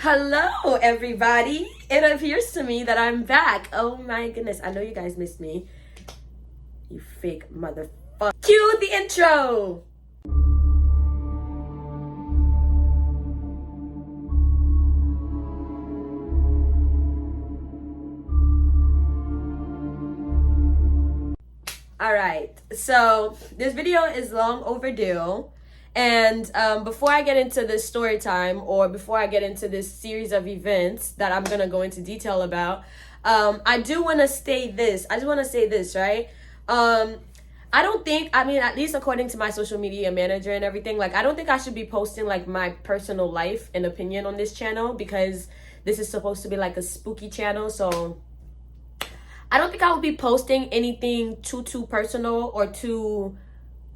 Hello, everybody. It appears to me that I'm back. Oh my goodness. I know you guys missed me. You fake motherfucker. Cue the intro. All right. So this video is long overdue. And before I get into this story time, or before I get into this series of events that I'm going to go into detail about, I do want to state this. I just want to say this, right? I don't think, at least according to my social media manager and everything, I don't think I should be posting, my personal life and opinion on this channel, because this is supposed to be, a spooky channel, so I don't think I would be posting anything too personal or too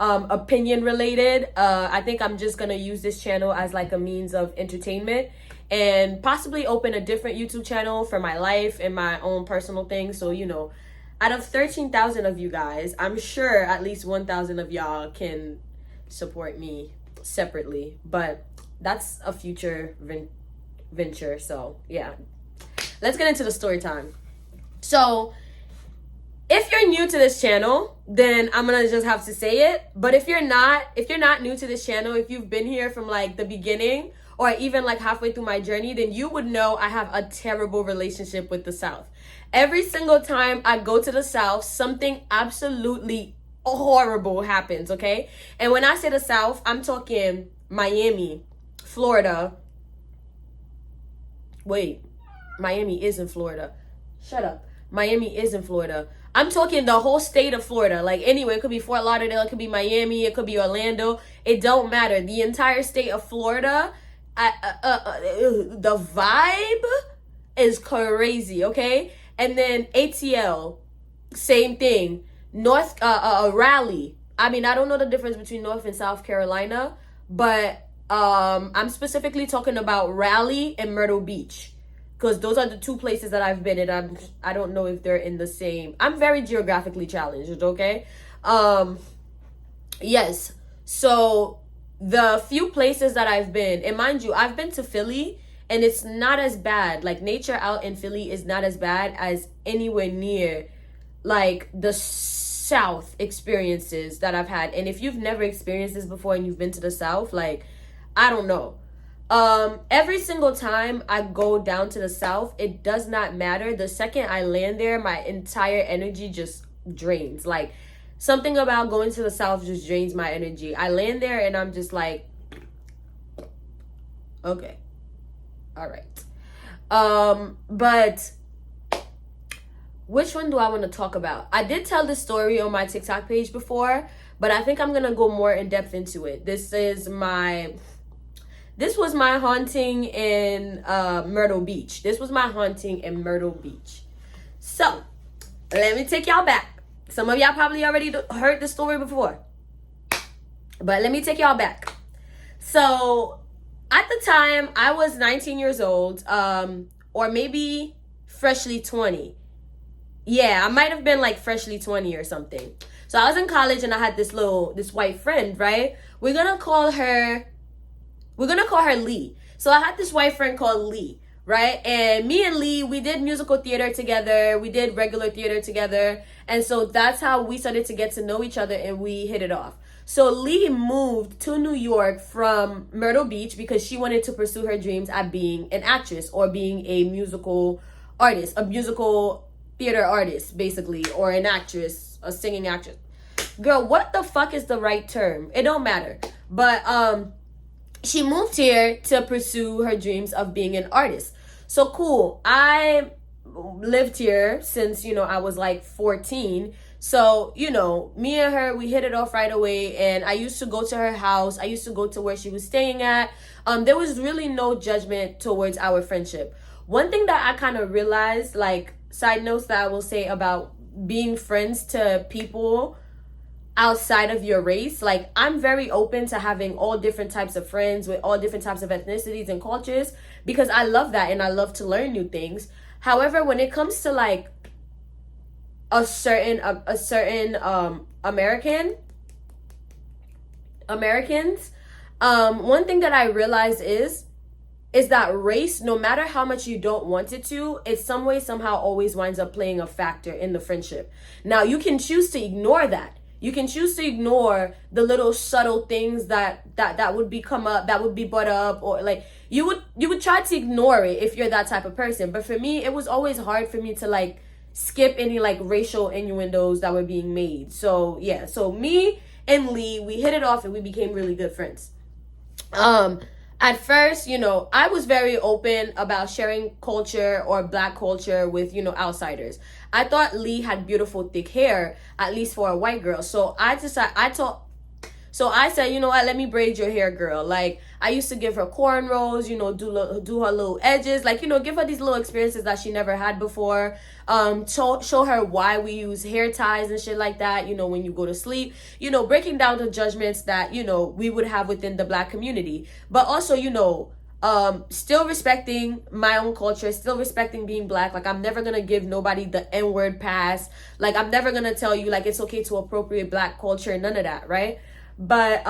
opinion related. I think I'm just gonna use this channel as a means of entertainment, and possibly open a different YouTube channel for my life and my own personal things. So out of 13,000 of you guys, I'm sure at least 1,000 of y'all can support me separately, but that's a future venture. So yeah, let's get into the story time. So if you're new to this channel, then I'm gonna just have to say it. But if you're not new to this channel, if you've been here from the beginning, or even halfway through my journey, then you would know I have a terrible relationship with the South. Every single time I go to the South, something absolutely horrible happens, okay? And when I say the South, I'm talking Miami, Florida. Wait, Miami is in Florida. Shut up. Miami is in Florida. I'm talking the whole state of Florida. Anyway, it could be Fort Lauderdale, it could be Miami, it could be Orlando. It don't matter. The entire state of Florida, the vibe is crazy, okay? And then ATL, same thing. Raleigh. I don't know the difference between North and South Carolina, but I'm specifically talking about Raleigh and Myrtle Beach, because those are the two places that I've been, and I don't know if they're in the same. I'm very geographically challenged, okay? Yes. So the few places that I've been, and mind you, I've been to Philly, and it's not as bad. Nature out in Philly is not as bad as anywhere near the South experiences that I've had. And if you've never experienced this before and you've been to the South, I don't know. Every single time I go down to the South, it does not matter. The second I land there, my entire energy just drains. Something about going to the South just drains my energy. I land there and I'm just okay, all right. But which one do I want to talk about? I did tell this story on my TikTok page before, but I think I'm gonna go more in depth into it. This was my haunting in Myrtle Beach. So, let me take y'all back. Some of y'all probably already heard the story before, but let me take y'all back. So, at the time, I was 19 years old, or maybe freshly 20. Yeah, I might have been freshly 20 or something. So, I was in college and I had this white friend, right? We're gonna call her Lee. So I had this white friend called Lee, right? And me and Lee, we did musical theater together. We did regular theater together. And so that's how we started to get to know each other, and we hit it off. So Lee moved to New York from Myrtle Beach because she wanted to pursue her dreams at being an actress, or being a musical artist, a musical theater artist, basically, or an actress, a singing actress. Girl, what the fuck is the right term? It don't matter. But, she moved here to pursue her dreams of being an artist. So cool. I lived here since, I was 14. So, me and her, we hit it off right away. And I used to go to her house. I used to go to where she was staying at. There was really no judgment towards our friendship. One thing that I kind of realized, side notes that I will say about being friends to people outside of your race, I'm very open to having all different types of friends with all different types of ethnicities and cultures, because I love that and I love to learn new things. However, when it comes to a certain Americans, one thing that I realized is is that race, no matter how much you don't want it to, it some way, somehow always winds up playing a factor in the friendship. Now, you can choose to ignore that. You can choose to ignore the little subtle things that would be come up, that would be brought up, or like you would try to ignore it if you're that type of person. But for me, it was always hard for me to like skip any like racial innuendos that were being made. So yeah, so me and Lee, we hit it off and we became really good friends. At first, you know, I was very open about sharing culture or black culture with, you know, outsiders. I thought Lee had beautiful thick hair, at least for a white girl. So I said, you know what, let me braid your hair, girl. Like, I used to give her cornrows, you know, do her little edges, like, you know, give her these little experiences that she never had before. Show her why we use hair ties and shit like that, you know, when you go to sleep, you know, breaking down the judgments that, you know, we would have within the black community. But also, you know, still respecting my own culture, still respecting being black. Like, I'm never gonna give nobody the N-word pass. Like, I'm never gonna tell you, like, it's okay to appropriate black culture, none of that, right? But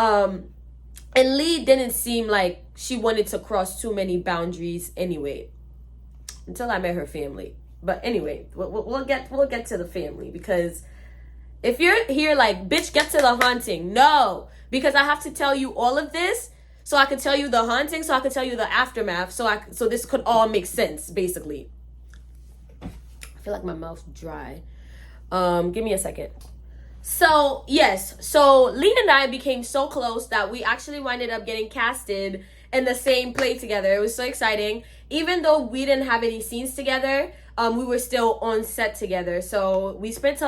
and Lee didn't seem like she wanted to cross too many boundaries anyway, until I met her family. But anyway, we'll get to the family, because if you're here like, bitch, get to the haunting. No, because I have to tell you all of this so I can tell you the haunting, so I can tell you the aftermath, so this could all make sense, basically. I feel like my mouth's dry. Give me a second. So, yes. So, Lee and I became so close that we actually winded up getting casted in the same play together. It was so exciting. Even though we didn't have any scenes together, we were still on set together. So, we spent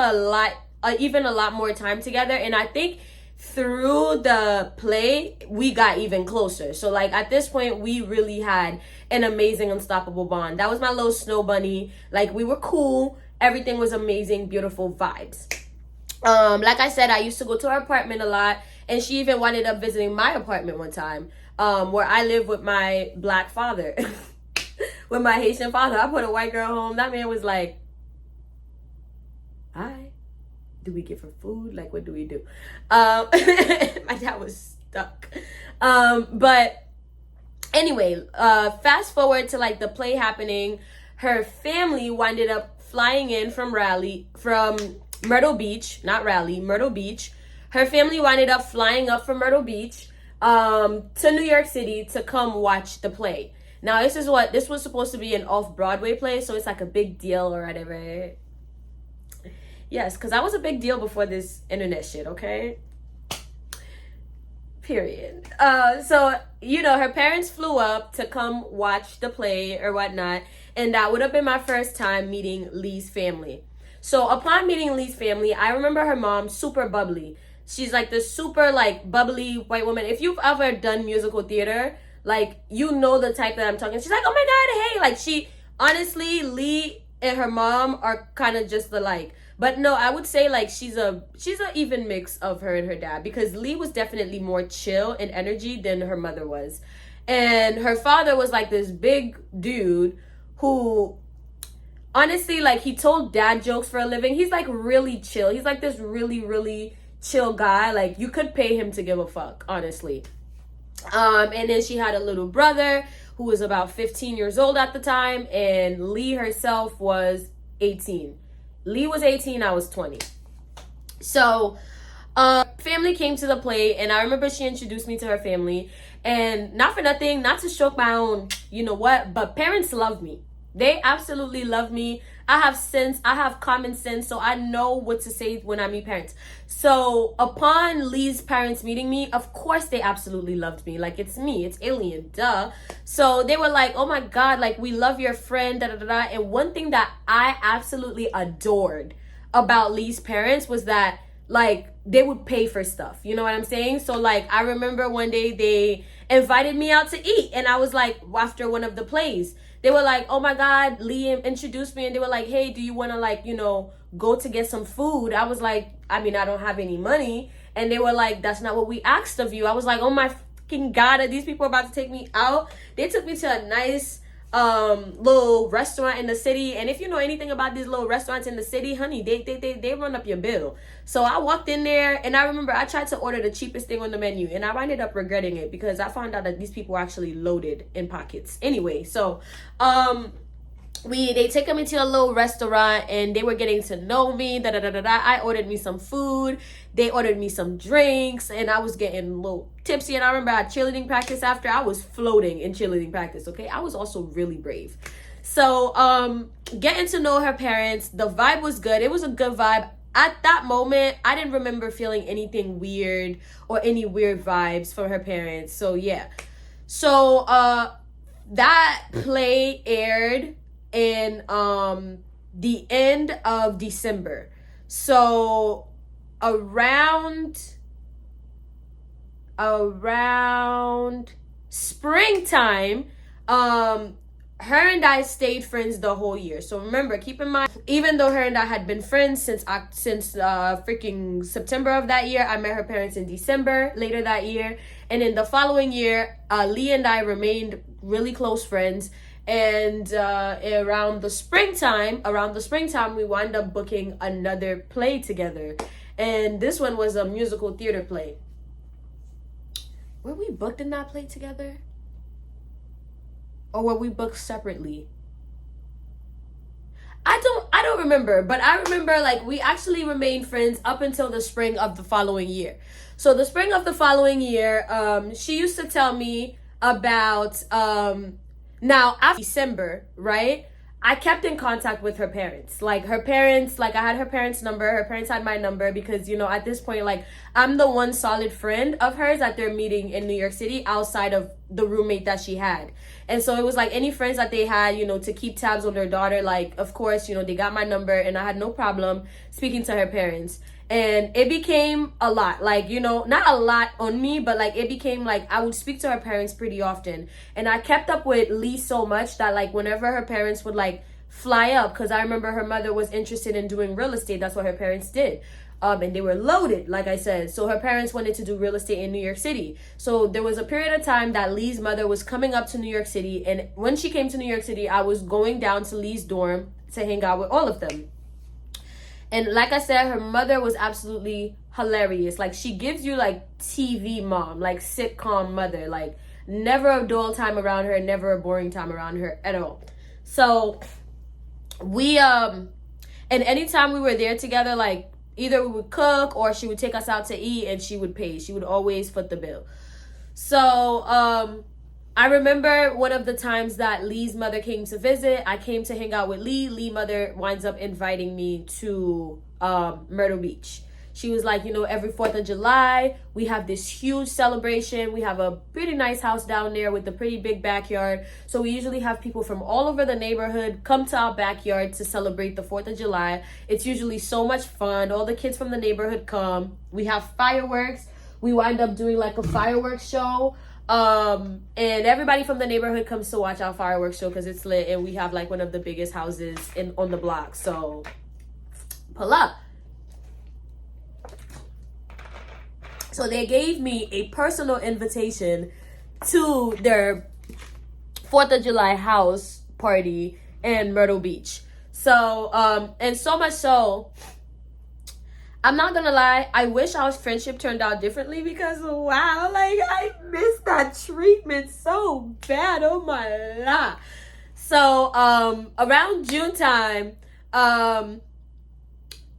even a lot more time together. And I think through the play, we got even closer. So, like, at this point, we really had an amazing, unstoppable bond. That was my little snow bunny. Like, we were cool. Everything was amazing, beautiful vibes. Like I said, I used to go to her apartment a lot, and she even wound up visiting my apartment one time, where I live with my black father, with my Haitian father. I put a white girl home. That man was like, hi, do we give her food? Like, what do we do? My dad was stuck. But anyway, fast forward to like the play happening. Her family winded up flying in from Myrtle Beach, not Raleigh, Myrtle Beach. Her family winded up flying up from Myrtle Beach to New York City to come watch the play. Now, this was supposed to be an off-Broadway play, so it's like a big deal or whatever. Yes, because I was a big deal before this internet shit, okay? Period. So, you know, her parents flew up to come watch the play or whatnot, and that would have been my first time meeting Lee's family. So upon meeting Lee's family, I remember her mom super bubbly. She's like this super like bubbly white woman. If you've ever done musical theater, like, you know the type that I'm talking. She's like, oh my God, hey. Like, she, honestly, Lee and her mom are kind of just alike. But no, I would say like she's a even mix of her and her dad, because Lee was definitely more chill in energy than her mother was. And her father was like this big dude who, honestly, like, he told dad jokes for a living. He's like really chill. He's like this really, really chill guy. Like, you could pay him to give a fuck, honestly. And then she had a little brother who was about 15 years old at the time, and Lee herself was 18. Lee was 18, I was 20. So, family came to the play, and I remember she introduced me to her family. And not for nothing, not to stroke my own, you know what, but parents love me. They absolutely love me. I have sense. I have common sense, so I know what to say when I meet parents. So upon Lee's parents meeting me, of course they absolutely loved me. Like, it's me. It's alien. Duh. So they were like, oh my God, like, we love your friend, da da da da. And one thing that I absolutely adored about Lee's parents was that, like, they would pay for stuff. You know what I'm saying? So, like, I remember one day they invited me out to eat, and I was like, after one of the plays, they were like, oh my God, Liam introduced me, and they were like, hey, do you want to, like, you know, go to get some food? I was like, I mean, I don't have any money. And they were like, that's not what we asked of you. I was like, oh my fucking God, are these people about to take me out? They took me to a nice little restaurant in the city. And if you know anything about these little restaurants in the city, honey, they run up your bill. So I walked in there, and I remember I tried to order the cheapest thing on the menu, and I ended up regretting it because I found out that these people were actually loaded in pockets. Anyway, so they took me to a little restaurant, and they were getting to know me. I ordered me some food. They ordered me some drinks, and I was getting a little tipsy. And I remember I had cheerleading practice after. I was floating in cheerleading practice. Okay, I was also really brave. So getting to know her parents, the vibe was good. It was a good vibe. At that moment, I didn't remember feeling anything weird or any weird vibes from her parents. So yeah. So that play aired in the end of December. So around springtime, her and I stayed friends the whole year. So remember, keep in mind, even though her and I had been friends since freaking September of that year, I met her parents in December later that year. And in the following year, Lee and I remained really close friends. And around the springtime, we wound up booking another play together. And this one was a musical theater play. Were we booked in that play together? Or were we booked separately? I don't remember, but I remember like we actually remained friends up until the spring of the following year. So the spring of the following year, she used to tell me about now after December, right? I kept in contact with her parents. Like her parents, like I had her parents' number, her parents had my number because, you know, at this point, like I'm the one solid friend of hers that they're meeting in New York City outside of the roommate that she had. And so it was like any friends that they had, you know, to keep tabs on their daughter, like of course, you know, they got my number and I had no problem speaking to her parents. And it became a lot, like, you know, not a lot on me, but like it became like I would speak to her parents pretty often. And I kept up with Lee so much that like whenever her parents would like fly up, because I remember her mother was interested in doing real estate. That's what her parents did. And they were loaded, like I said. So her parents wanted to do real estate in New York City. So there was a period of time that Lee's mother was coming up to New York City. And when she came to New York City, I was going down to Lee's dorm to hang out with all of them. And like I said, her mother was absolutely hilarious. Like she gives you like TV mom, like sitcom mother, like never a dull time around her, never a boring time around her at all. So we, and anytime we were there together, like either we would cook or she would take us out to eat and she would pay. She would always foot the bill. So, I remember one of the times that Lee's mother came to visit. I came to hang out with Lee. Lee's mother winds up inviting me to Myrtle Beach. She was like, you know, every 4th of July, we have this huge celebration. We have a pretty nice house down there with a pretty big backyard. So we usually have people from all over the neighborhood come to our backyard to celebrate the 4th of July. It's usually so much fun. All the kids from the neighborhood come. We have fireworks. We wind up doing like a fireworks show. And everybody from the neighborhood comes to watch our fireworks show because it's lit and we have like one of the biggest houses on the block. So pull up. So they gave me a personal invitation to their 4th of July house party in Myrtle Beach. So, and so much so, I'm not gonna lie, I wish our friendship turned out differently because wow, like I missed that treatment so bad. Oh my God. So around June time,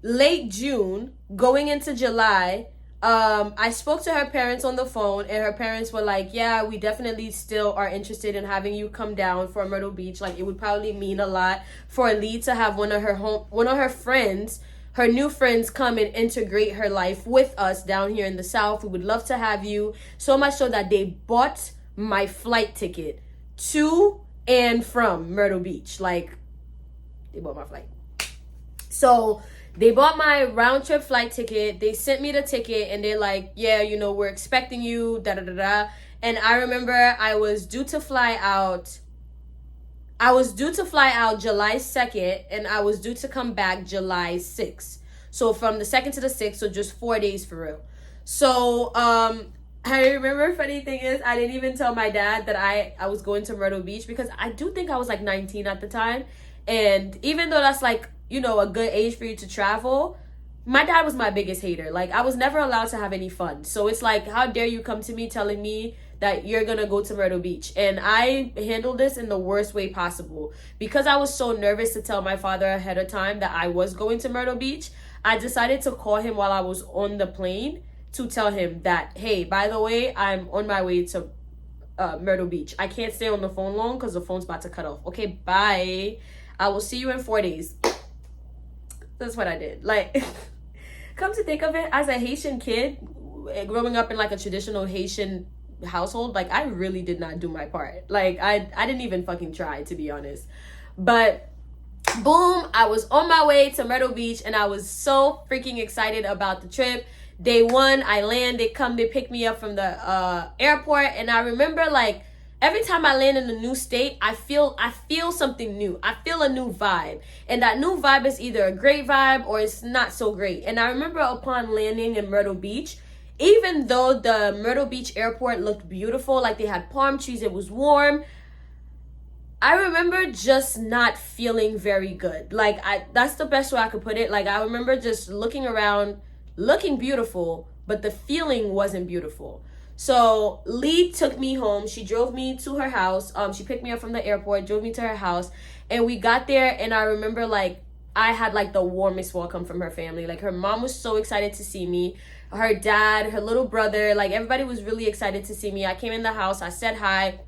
late June, going into July, I spoke to her parents on the phone and her parents were like, yeah, we definitely still are interested in having you come down for Myrtle Beach. Like it would probably mean a lot for Lee to have one of her friends, her new friends, come and integrate her life with us down here in the South. We would love to have you. So much so that they bought my flight ticket to and from Myrtle Beach. Like, they bought my flight. So they bought my round trip flight ticket. They sent me the ticket and they're like, yeah, you know, we're expecting you, da-da-da-da. And I remember I was due to fly out July 2nd, and I was due to come back July 6th. So from the 2nd to the 6th, so just 4 days for real. So I remember, funny thing is, I didn't even tell my dad that I was going to Myrtle Beach, because I do think I was like 19 at the time. And even though that's like, you know, a good age for you to travel, my dad was my biggest hater. Like, I was never allowed to have any fun. So it's like, how dare you come to me telling me that you're gonna go to Myrtle Beach? And I handled this in the worst way possible. Because I was so nervous to tell my father ahead of time that I was going to Myrtle Beach, I decided to call him while I was on the plane to tell him that, hey, by the way, I'm on my way to Myrtle Beach. I can't stay on the phone long because the phone's about to cut off. Okay, bye. I will see you in 4 days. That's what I did. Like, come to think of it, as a Haitian kid, growing up in like a traditional Haitian household, like, I really did not do my part. Like, I didn't even fucking try, to be honest. But boom, I was on my way to Myrtle Beach, and I was so freaking excited about the trip. Day one, I land, they pick me up from the airport, and I remember, like, every time I land in a new state, I feel something new. I feel a new vibe. And that new vibe is either a great vibe or it's not so great. And I remember upon landing in Myrtle Beach, even though the Myrtle Beach airport looked beautiful, like they had palm trees, it was warm, I remember just not feeling very good. Like, that's the best way I could put it. Like, I remember just looking around, looking beautiful, but the feeling wasn't beautiful. So Lee took me home. She drove me to her house. She picked me up from the airport, drove me to her house, and we got there, and I remember, like, I had like the warmest welcome from her family. Like, her mom was so excited to see me. Her dad, her little brother, like, everybody was really excited to see me. I came in the house, I said hi.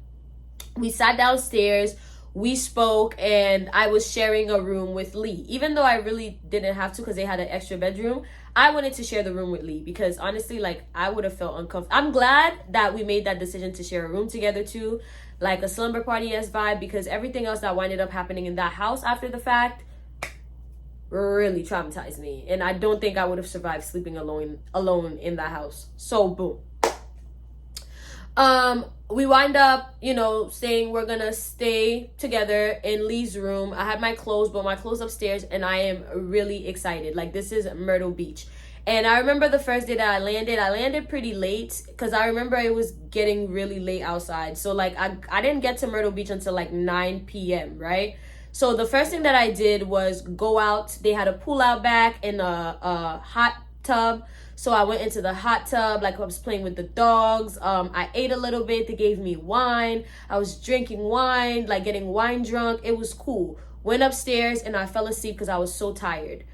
We sat downstairs, we spoke, and I was sharing a room with Lee. Even though I really didn't have to because they had an extra bedroom, I wanted to share the room with Lee because honestly, like, I would have felt uncomfortable. I'm glad that we made that decision to share a room together too, like a slumber party-esque vibe, because everything else that winded up happening in that house after the fact really traumatized me. And I don't think I would have survived sleeping alone in that house. So boom. We wind up, you know, saying we're gonna stay together in Lee's room. I had my clothes, but my clothes upstairs, and I am really excited. Like, this is Myrtle Beach. And I remember the first day that I landed pretty late because I remember it was getting really late outside. So, like, I didn't get to Myrtle Beach until like 9 p.m., right? So the first thing that I did was go out. They had a pool out back and a hot tub. So I went into the hot tub, like, I was playing with the dogs. I ate a little bit. They gave me wine. I was drinking wine, like getting wine drunk. It was cool. Went upstairs and I fell asleep because I was so tired.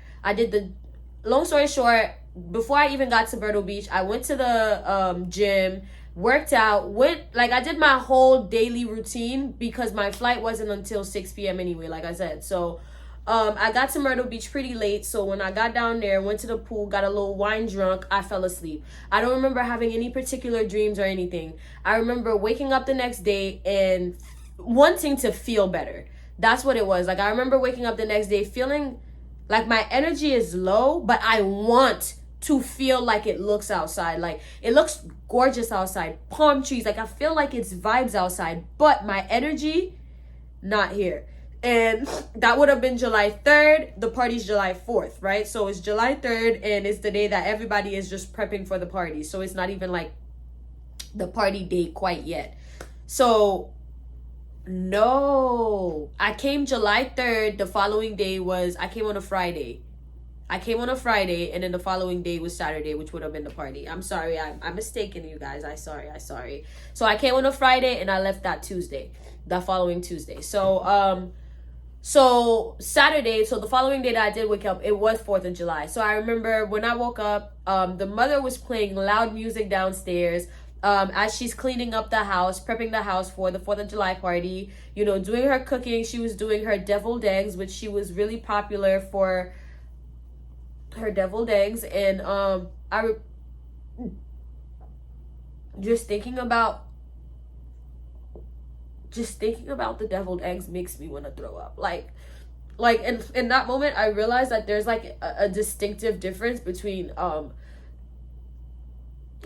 Long story short, before I even got to Myrtle Beach, I went to the gym, worked out, I did my whole daily routine because my flight wasn't until 6 p.m. anyway, like I said. So I got to Myrtle Beach pretty late, so when I got down there, went to the pool, got a little wine drunk, I fell asleep. I don't remember having any particular dreams or anything. I remember waking up the next day and wanting to feel better. That's what it was. Like, I remember waking up the next day feeling like my energy is low, but I want to feel like it looks outside. Like, it looks gorgeous outside. Palm trees. Like, I feel like it's vibes outside, but my energy, not here. And that would have been July 3rd. The party's July 4th, right? So it's July 3rd, and it's the day that everybody is just prepping for the party. So it's not even like the party date quite yet. So no, I came July 3rd. The following day I came on a Friday. And then the following day was Saturday, which would have been the party. I'm sorry, I'm mistaken, you guys. I sorry. So I came on a Friday and I left that following Tuesday. So Saturday, so the following day that I did wake up, it was 4th of July. So I remember when I woke up, the mother was playing loud music downstairs as she's cleaning up the house, prepping the house for the 4th of July party, you know, doing her cooking. She was doing her deviled eggs, which she was really popular for her deviled eggs. And just thinking about the deviled eggs makes me want to throw up. Like in that moment, I realized that there's like a distinctive difference between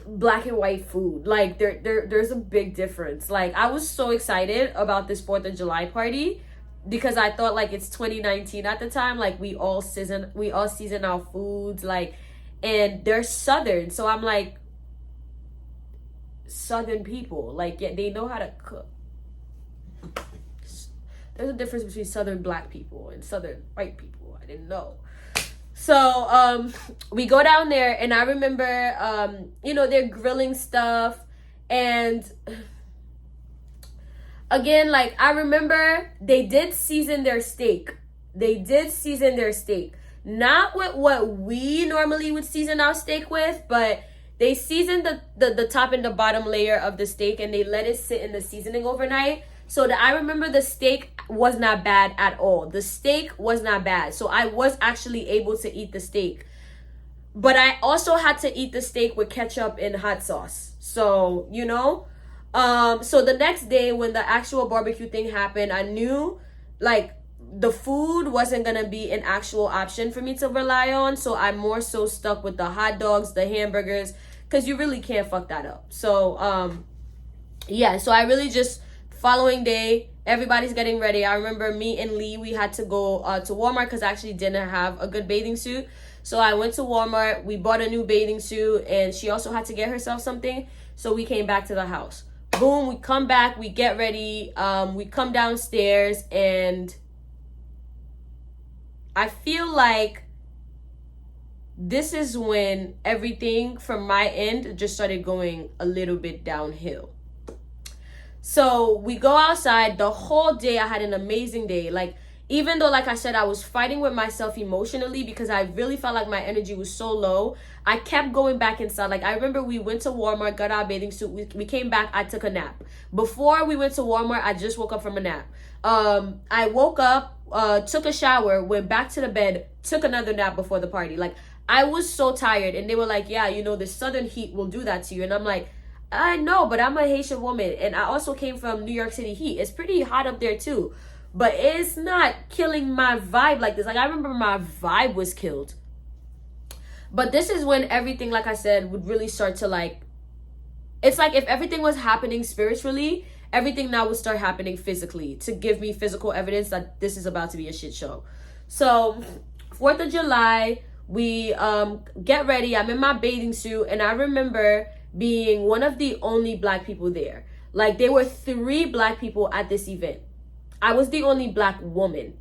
black and white food. Like there's a big difference. Like, I was so excited about this 4th of July party because I thought, like, it's 2019 at the time. Like, we all season our foods, like, and they're Southern. So I'm like, Southern people. Like, yeah, they know how to cook. There's a difference between Southern black people and Southern white people. I didn't know. So we go down there, and I remember they're grilling stuff, and again, like, I remember they did season their steak. Not with what we normally would season our steak with, but they seasoned the top and the bottom layer of the steak, and they let it sit in the seasoning overnight. So I remember the steak was not bad at all. The steak was not bad. So I was actually able to eat the steak. But I also had to eat the steak with ketchup and hot sauce. So, so the next day when the actual barbecue thing happened, I knew, like, the food wasn't going to be an actual option for me to rely on. So I more so stuck with the hot dogs, the hamburgers, because you really can't fuck that up. So, so I really just... Following day, everybody's getting ready. I remember me and Lee, we had to go to Walmart because I actually didn't have a good bathing suit. So I went to Walmart. We bought a new bathing suit, and she also had to get herself something. So we came back to the house. Boom, we come back. We get ready. We come downstairs, and I feel like this is when everything from my end just started going a little bit downhill. So we go outside. The whole day I had an amazing day. Like, even though, like I said, I was fighting with myself emotionally because I really felt like my energy was so low, I kept going back inside. Like, I remember we went to Walmart, got our bathing suit. We came back. I took a nap. Before we went to Walmart, I just woke up from a nap. I woke up, took a shower, went back to the bed, took another nap before the party. Like, I was so tired. And they were like, yeah, the southern heat will do that to you. And I'm like, I know, but I'm a Haitian woman, and I also came from New York City heat. It's pretty hot up there too, but it's not killing my vibe like this. Like, I remember my vibe was killed. But this is when everything, like I said, would really start to, like, it's like if everything was happening spiritually, everything now would start happening physically to give me physical evidence that this is about to be a shit show. So 4th of July, we get ready. I'm in my bathing suit, and I remember being one of the only black people there. Like, there were 3 black people at this event. I was the only black woman,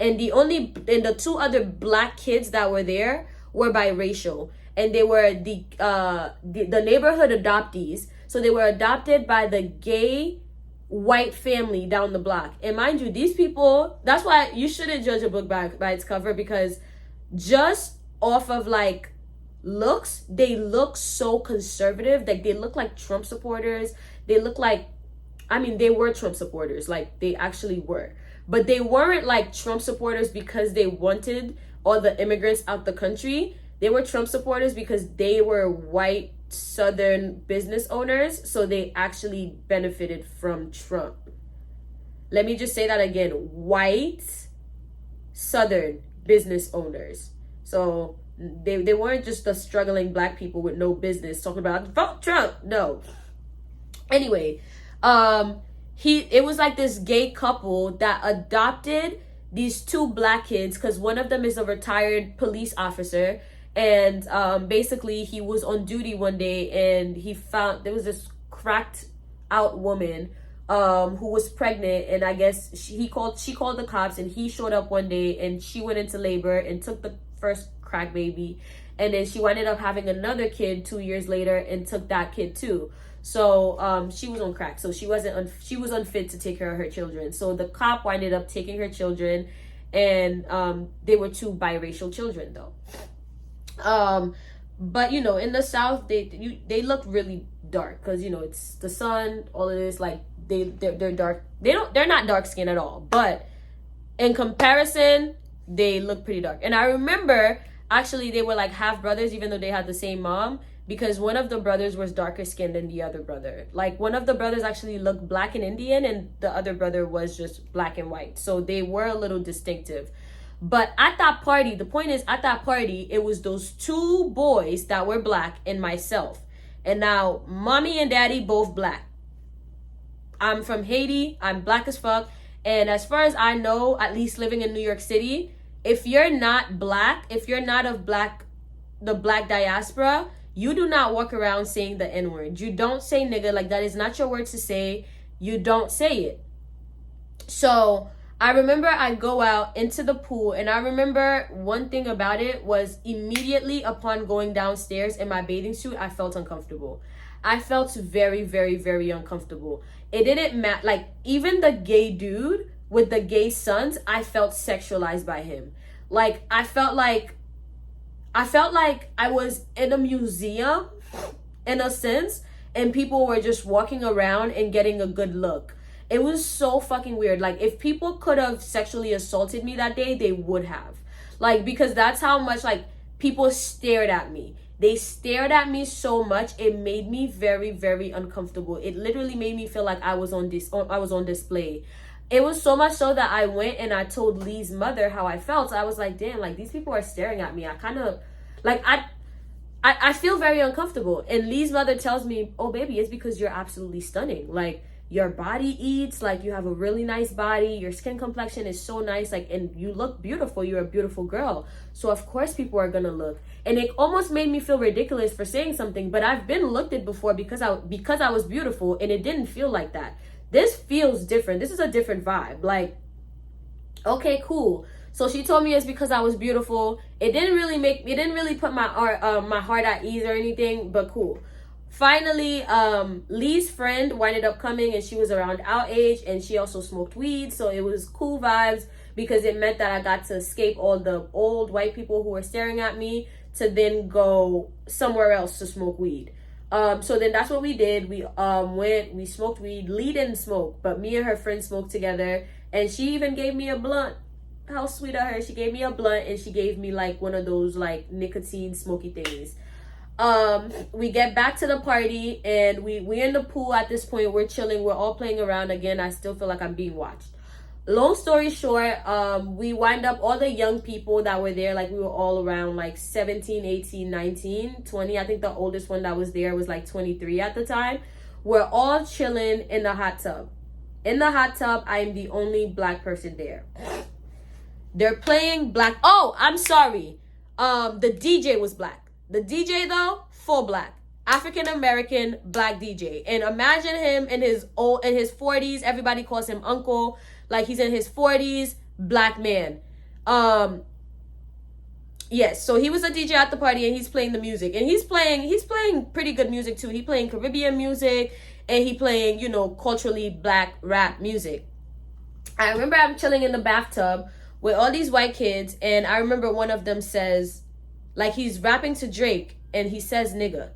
and the 2 other black kids that were there were biracial, and they were the neighborhood adoptees. So they were adopted by the gay white family down the block. And mind you, these people, that's why you shouldn't judge a book by its cover, because just off of, like, looks, they look so conservative. Like, they look like Trump supporters. They look like, I mean, they were Trump supporters. Like, they actually were. But they weren't like Trump supporters because they wanted all the immigrants out the country. They were Trump supporters because they were white Southern business owners. So they actually benefited from Trump. Let me just say that again. White Southern business owners. So they weren't just the struggling black people with no business talking about vote Trump. No. Anyway, it was like this gay couple that adopted these 2 black kids because one of them is a retired police officer, and basically he was on duty one day, and he found there was this cracked out woman who was pregnant, and I guess she called the cops, and he showed up one day, and she went into labor and took the first crack baby, and then she ended up having another kid 2 years later and took that kid too. So she was on crack, so she was unfit to take care of her children. So the cop ended up taking her children, and they were 2 biracial children though. But in the South, they look really dark because it's the sun, all of this, like they're dark. They're not dark skinned at all, but in comparison, they look pretty dark. And I remember actually they were like half brothers, even though they had the same mom, because one of the brothers was darker skinned than the other brother. Like, one of the brothers actually looked black and Indian, and the other brother was just black and white. So they were a little distinctive. But at that party, the point is, at that party, it was those 2 boys that were black and myself. And now mommy and daddy both black. I'm from Haiti. I'm black as fuck. And as far as I know, at least living in New York City, if you're not black, if you're not of the black diaspora, you do not walk around saying the N-word. You don't say nigga. Like, that is not your word to say. You don't say it. So I remember I go out into the pool, and I remember one thing about it was immediately upon going downstairs in my bathing suit, I felt uncomfortable. I felt very, very, very uncomfortable. It didn't matter. Like, even the gay dude with the gay sons, I felt sexualized by him. Like, I felt like I was in a museum in a sense, and people were just walking around and getting a good look. It was so fucking weird. Like, if people could have sexually assaulted me that day, they would have. Like, because that's how much, like, people stared at me. They stared at me so much, it made me very, very uncomfortable. It literally made me feel like I was on display. It was so much so that I went and I told Lee's mother how I felt. I was like, damn, like, these people are staring at me. I kind of, like, I feel very uncomfortable. And Lee's mother tells me, oh, baby, it's because you're absolutely stunning. Like, your body eats, like, you have a really nice body, your skin complexion is so nice, like, and you look beautiful, you're a beautiful girl, so of course people are gonna look. And it almost made me feel ridiculous for saying something, but I've been looked at before because I was beautiful, and it didn't feel like that. This feels different. This is a different vibe. Like, okay, cool. So she told me it's because I was beautiful. It didn't really put my heart at ease or anything, but cool. Finally, Lee's friend winded up coming, and she was around our age, and she also smoked weed, so it was cool vibes because it meant that I got to escape all the old white people who were staring at me to then go somewhere else to smoke weed. So then that's what we did. We we smoked weed. Lee didn't smoke, but me and her friend smoked together, and she even gave me a blunt. How sweet of her. She gave me a blunt, and she gave me like one of those like nicotine smoky thingies. We get back to the party, and we're in the pool at this point. We're chilling, we're all playing around. Again, I still feel like I'm being watched. Long story short, we wind up, all the young people that were there, like, we were all around like 17, 18, 19, 20. I think the oldest one that was there was like 23 at the time. We're all chilling in the hot tub. In the hot tub, I am the only black person there. They're playing black. Oh, I'm sorry. The DJ was black. The DJ, though, full black, African American black DJ. And imagine him in his 40s. Everybody calls him uncle. Like, he's in his 40s, black man. Yes, so he was a DJ at the party, and he's playing the music. And he's playing pretty good music too. He playing Caribbean music, and he playing, you know, culturally black rap music. I remember I'm chilling in the bathtub with all these white kids, and I remember one of them says, like, he's rapping to Drake, and he says nigga.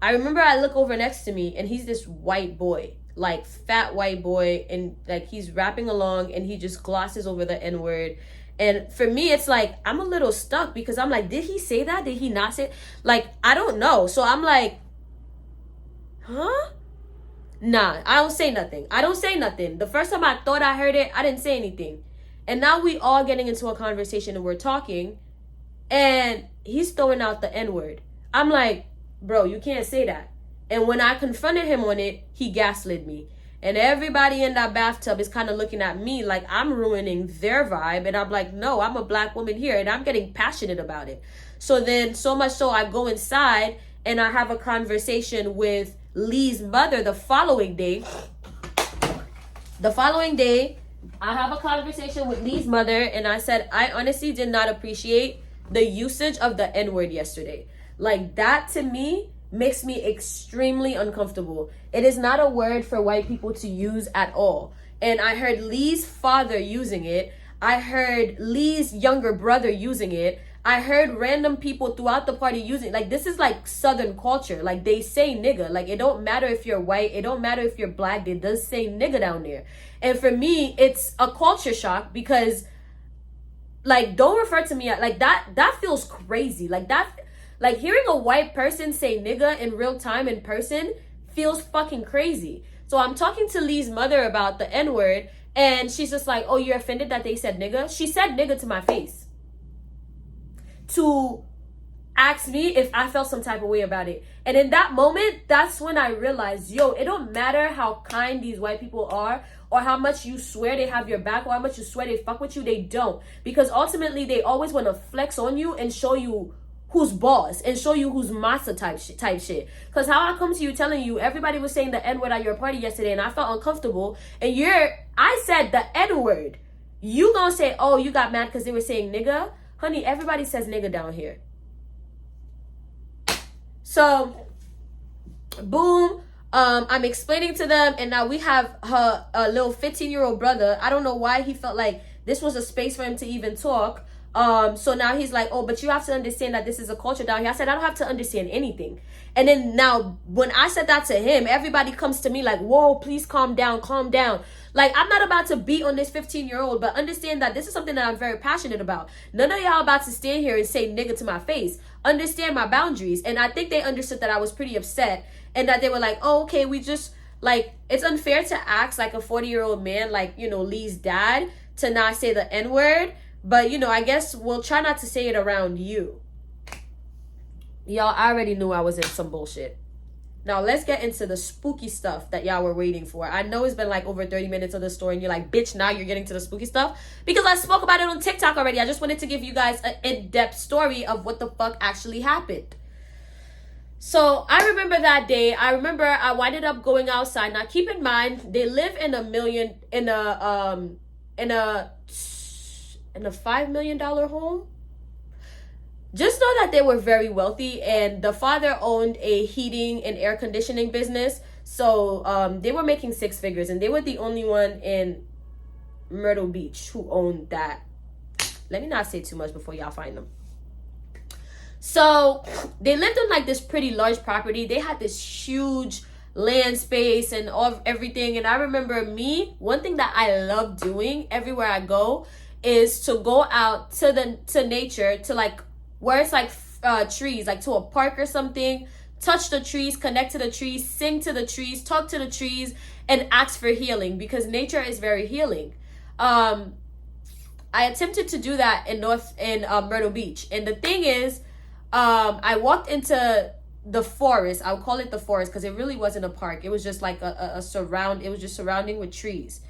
I remember I look over next to me, and he's this white boy, like, fat white boy, and like, he's rapping along, and he just glosses over the N-word. And for me, it's like, I'm a little stuck, because I'm like, did he say that? Did he not say? Like, I don't know. So I'm like, huh? Nah, I don't say nothing. The first time I thought I heard it, I didn't say anything. And now we all getting into a conversation, and we're talking, and he's throwing out the N-word. I'm like, bro, you can't say that. And when I confronted him on it, he gaslit me. And everybody in that bathtub is kind of looking at me like I'm ruining their vibe. And I'm like, no, I'm a black woman here, and I'm getting passionate about it. So then, so much so, I go inside, and I have a conversation with Lee's mother the following day. I have a conversation with Lee's mother, and I said, I honestly did not appreciate the usage of the N-word yesterday. Like, that to me makes me extremely uncomfortable. It is not a word for white people to use at all. And I heard Lee's father using it. I heard Lee's younger brother using it. I heard random people throughout the party using it. Like, this is like Southern culture. Like, they say nigga. Like, it don't matter if you're white. It don't matter if you're black. They does say nigga down there. And for me, it's a culture shock because, like, don't refer to me like that. That feels crazy. Like, that, like, hearing a white person say nigga in real time in person feels fucking crazy. So I'm talking to Lee's mother about the N-word, and she's just like, oh, you're offended that they said nigga? She said nigga to my face to ask me if I felt some type of way about it. And in that moment, that's when I realized, yo, it don't matter how kind these white people are, or how much you swear they have your back, or how much you swear they fuck with you. They don't. Because ultimately, they always want to flex on you and show you who's boss and show you who's master type shit. Because how I come to you telling you everybody was saying the N-word at your party yesterday and I felt uncomfortable, and I said the N-word. You gonna say, oh, you got mad because they were saying nigga? Honey, everybody says nigga down here. So, boom. I'm explaining to them, and now we have a little 15-year-old brother. I don't know why he felt like this was a space for him to even talk. So now he's like, oh, but you have to understand that this is a culture down here. I said, I don't have to understand anything. And then now when I said that to him, everybody comes to me like, whoa, please calm down, calm down. Like, I'm not about to beat on this 15-year-old, but understand that this is something that I'm very passionate about. None of y'all about to stand here and say nigga to my face. Understand my boundaries. And I think they understood that I was pretty upset, and that they were like, oh, okay, we just, like, it's unfair to ask like a 40-year-old man, like, you know, Lee's dad, to not say the N-word. But, you know, I guess we'll try not to say it around you. Y'all, I already knew I was in some bullshit. Now, let's get into the spooky stuff that y'all were waiting for. I know it's been like over 30 minutes of the story, and you're like, bitch, now you're getting to the spooky stuff. Because I spoke about it on TikTok already. I just wanted to give you guys an in-depth story of what the fuck actually happened. So, I remember that day. I remember I winded up going outside. Now, keep in mind, they live in a $5 million home. Just know that they were very wealthy, and the father owned a heating and air conditioning business. So they were making six figures, and they were the only one in Myrtle Beach who owned that. Let me not say too much before y'all find them. So they lived on like this pretty large property. They had this huge land space and everything. And I remember one thing that I love doing everywhere I go is to go out to nature, to like where it's like trees, like to a park or something, touch the trees, connect to the trees, sing to the trees, talk to the trees, and ask for healing, because nature is very healing. I attempted to do that in Myrtle Beach, and the thing is, I walked into the forest. I would call it the forest because it really wasn't a park. It was just like it was just surrounding with trees.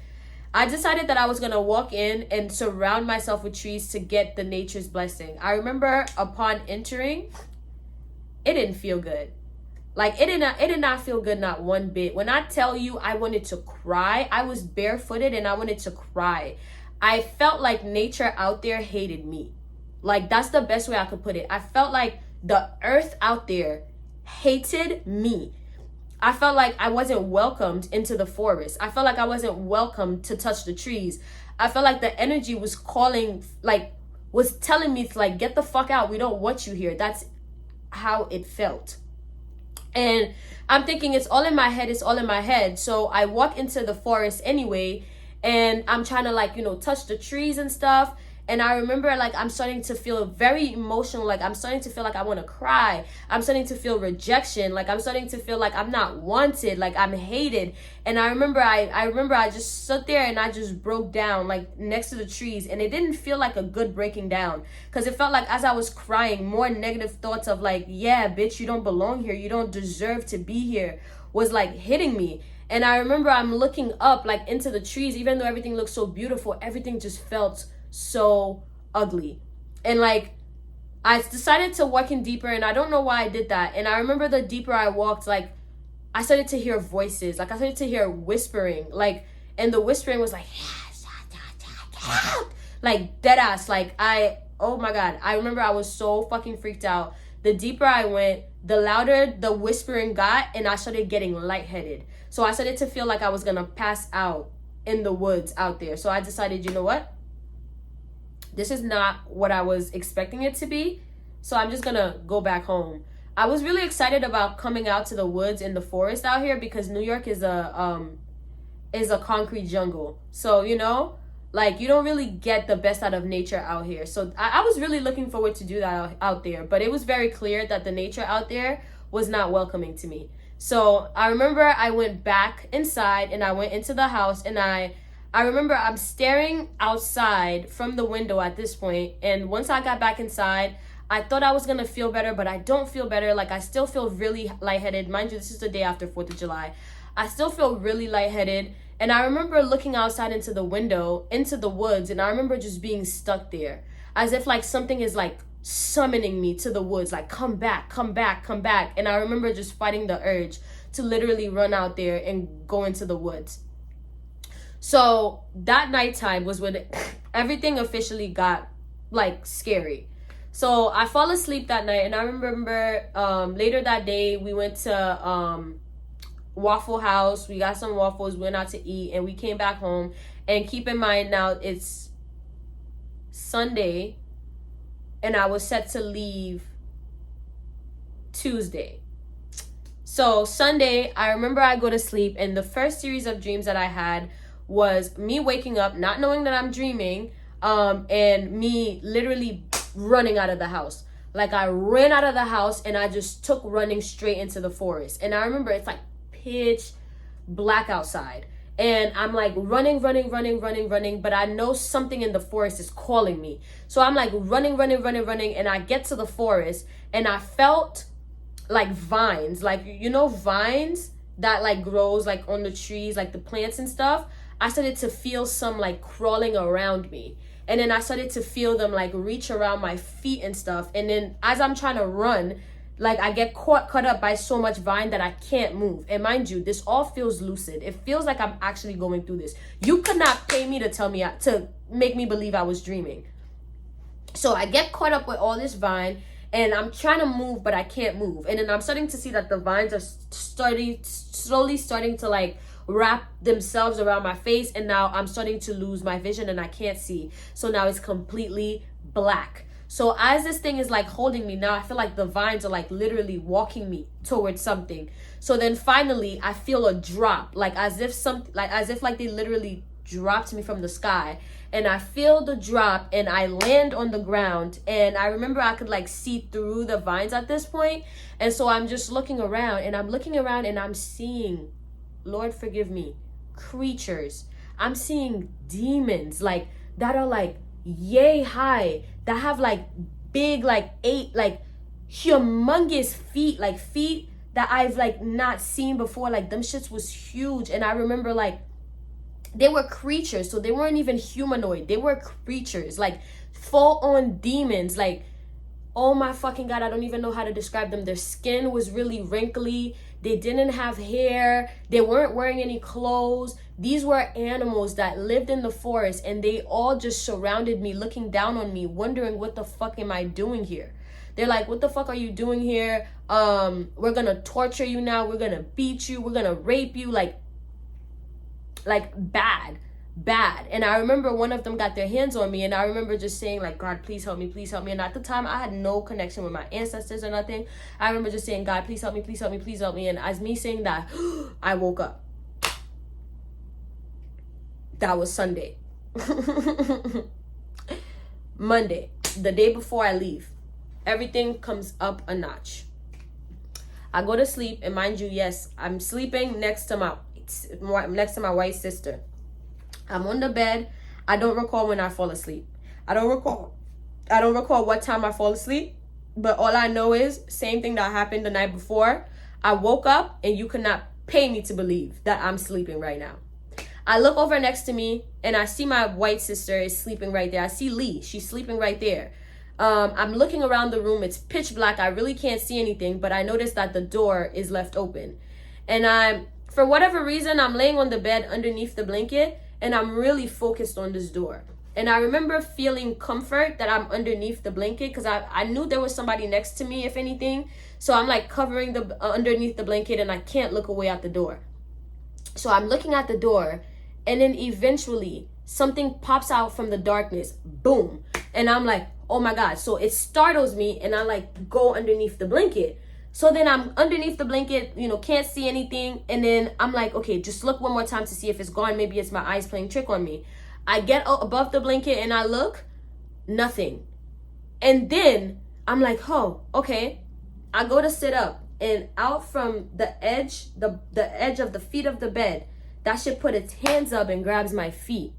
I decided that I was going to walk in and surround myself with trees to get the nature's blessing. I remember upon entering, it didn't feel good. Like, it did not feel good, not one bit. When I tell you I wanted to cry, I was barefooted and I wanted to cry. I felt like nature out there hated me. Like, that's the best way I could put it. I felt like the earth out there hated me. I felt like I wasn't welcomed into the forest. I felt like I wasn't welcomed to touch the trees. I felt like the energy was calling, like, was telling me to, like, get the fuck out. We don't want you here. That's how it felt. And I'm thinking it's all in my head. It's all in my head. So I walk into the forest anyway, and I'm trying to, like, you know, touch the trees and stuff. And I remember, like, I'm starting to feel very emotional. Like, I'm starting to feel like I want to cry. I'm starting to feel rejection. Like, I'm starting to feel like I'm not wanted. Like, I'm hated. And I remember I just stood there and I just broke down, like, next to the trees. And it didn't feel like a good breaking down. Because it felt like as I was crying, more negative thoughts of, like, yeah, bitch, you don't belong here. You don't deserve to be here was, like, hitting me. And I remember I'm looking up, like, into the trees. Even though everything looked so beautiful, everything just felt so ugly. And like, I decided to walk in deeper, and I don't know why I did that. And I remember the deeper I walked, like, I started to hear voices. Like, I started to hear whispering. Like, and the whispering was like, like, dead ass. Like, oh my God. I remember I was so fucking freaked out. The deeper I went, the louder the whispering got, and I started getting lightheaded. So I started to feel like I was gonna pass out in the woods out there. So I decided, you know what? This is not what I was expecting it to be. So I'm just gonna go back home. I was really excited about coming out to the woods and the forest out here because New York is a concrete jungle. So, you know, like, you don't really get the best out of nature out here. So I was really looking forward to do that out there. But it was very clear that the nature out there was not welcoming to me. So I remember I went back inside and I went into the house, and I remember I'm staring outside from the window at this point. And once I got back inside, I thought I was going to feel better, but I don't feel better. Like, I still feel really lightheaded. Mind you, this is the day after 4th of July. I still feel really lightheaded. And I remember looking outside into the window, into the woods, and I remember just being stuck there. As if, like, something is, like, summoning me to the woods, like, come back, come back, come back. And I remember just fighting the urge to literally run out there and go into the woods. So that nighttime was when everything officially got like scary. So I fall asleep that night, and I remember later that day we went to Waffle House. We got some waffles, went out to eat, and we came back home. And keep in mind now it's Sunday, and I was set to leave Tuesday. So Sunday, I remember I go to sleep, and the first series of dreams that I had was me waking up, not knowing that I'm dreaming, and me literally running out of the house. Like, I ran out of the house, and I just took running straight into the forest. And I remember it's like pitch black outside. And I'm like running, but I know something in the forest is calling me. So I'm like running, and I get to the forest, and I felt like vines, like, you know, vines that like grows like on the trees, like the plants and stuff. I started to feel some like crawling around me. And then I started to feel them like reach around my feet and stuff. And then as I'm trying to run, like I get caught up by so much vine that I can't move. And mind you, this all feels lucid. It feels like I'm actually going through this. You could not pay me to make me believe I was dreaming. So I get caught up with all this vine, and I'm trying to move, but I can't move. And then I'm starting to see that the vines are slowly starting to like wrap themselves around my face, and now I'm starting to lose my vision and I can't see. So now it's completely black. So as this thing is like holding me, now I feel like the vines are like literally walking me towards something. So then finally I feel a drop, like as if they literally dropped me from the sky. And I feel the drop, and I land on the ground, and I remember I could like see through the vines at this point. And so I'm just looking around, and I'm seeing, Lord forgive me, creatures. I'm seeing demons like that are like yay high, that have like big, like humongous feet, like feet that I've like not seen before. Like them shits was huge. And I remember like they were creatures, so they weren't even humanoid. They were creatures, like full on demons. Like, oh my fucking God, I don't even know how to describe them. Their skin was really wrinkly. They didn't have hair. They weren't wearing any clothes. These were animals that lived in the forest, and they all just surrounded me, looking down on me, wondering what the fuck am I doing here? They're like, what the fuck are you doing here? We're gonna torture you now. We're gonna beat you. We're gonna rape you. Like bad. And I remember one of them got their hands on me, and I remember just saying like, God, please help me, please help me. And at the time I had no connection with my ancestors or nothing. I remember just saying, God, please help me, please help me, please help me. And as me saying that, I woke up. That was Sunday. Monday, the day before I leave, everything comes up a notch. I go to sleep, and mind you, yes, I'm sleeping next to my white sister. I'm on the bed. I don't recall when I fall asleep. I don't recall what time I fall asleep, but all I know is same thing that happened the night before. I woke up, and you could not pay me to believe that I'm sleeping right now. I look over next to me, and I see my white sister is sleeping right there. I see Lee. She's sleeping right there. I'm looking around the room. It's pitch black. I really can't see anything, but I notice that the door is left open. And for whatever reason, I'm laying on the bed underneath the blanket, and I'm really focused on this door. And I remember feeling comfort that I'm underneath the blanket, because I knew there was somebody next to me, if anything. So I'm like covering underneath the blanket, and I can't look away at the door. So I'm looking at the door, and then eventually something pops out from the darkness. Boom. And I'm like, oh my God. So it startles me, and I like go underneath the blanket. So then I'm underneath the blanket, can't see anything. And then I'm like, okay, just look one more time to see if it's gone. Maybe it's my eyes playing trick on me. I get above the blanket, and I look, nothing. And then I'm like, oh, okay. I go to sit up, and out from the edge, the edge of the feet of the bed, that shit put its hands up and grabs my feet.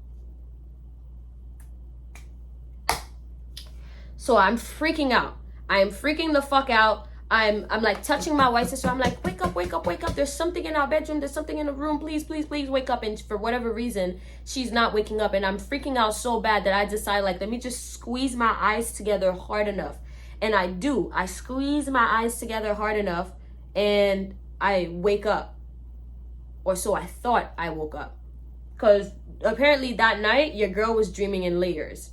So I'm freaking out. I am freaking the fuck out. I'm like touching my white sister. I'm like, wake up, wake up, wake up. There's something in our bedroom. There's something in the room. Please, please, please wake up. And for whatever reason, she's not waking up. And I'm freaking out so bad that I decide, like, let me just squeeze my eyes together hard enough. And I do. I squeeze my eyes together hard enough and I wake up. Or so I thought I woke up. Because apparently that night, your girl was dreaming in layers.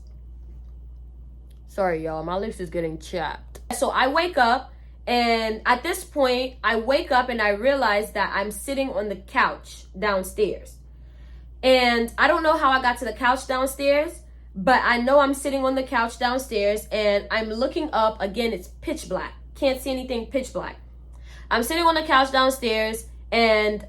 Sorry, y'all. My lips is getting chapped. So I wake up, and at this point, I wake up and I realize that I'm sitting on the couch downstairs. And I don't know how I got to the couch downstairs, but I know I'm sitting on the couch downstairs and I'm looking up. Again, it's pitch black. Can't see anything, pitch black. I'm sitting on the couch downstairs and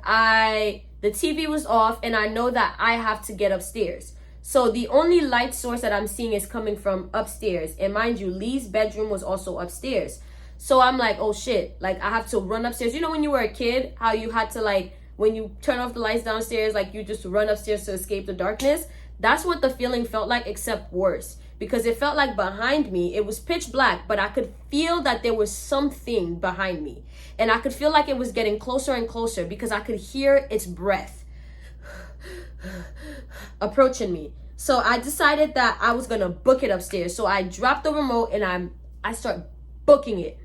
the TV was off, and I know that I have to get upstairs. So the only light source that I'm seeing is coming from upstairs. And mind you, Lee's bedroom was also upstairs. So I'm like, oh shit, like I have to run upstairs. You know when you were a kid, how you had to like, when you turn off the lights downstairs, like you just run upstairs to escape the darkness? That's what the feeling felt like, except worse. Because it felt like behind me, it was pitch black, but I could feel that there was something behind me. And I could feel like it was getting closer and closer because I could hear its breath approaching me. So I decided that I was gonna book it upstairs. So I dropped the remote and I start booking it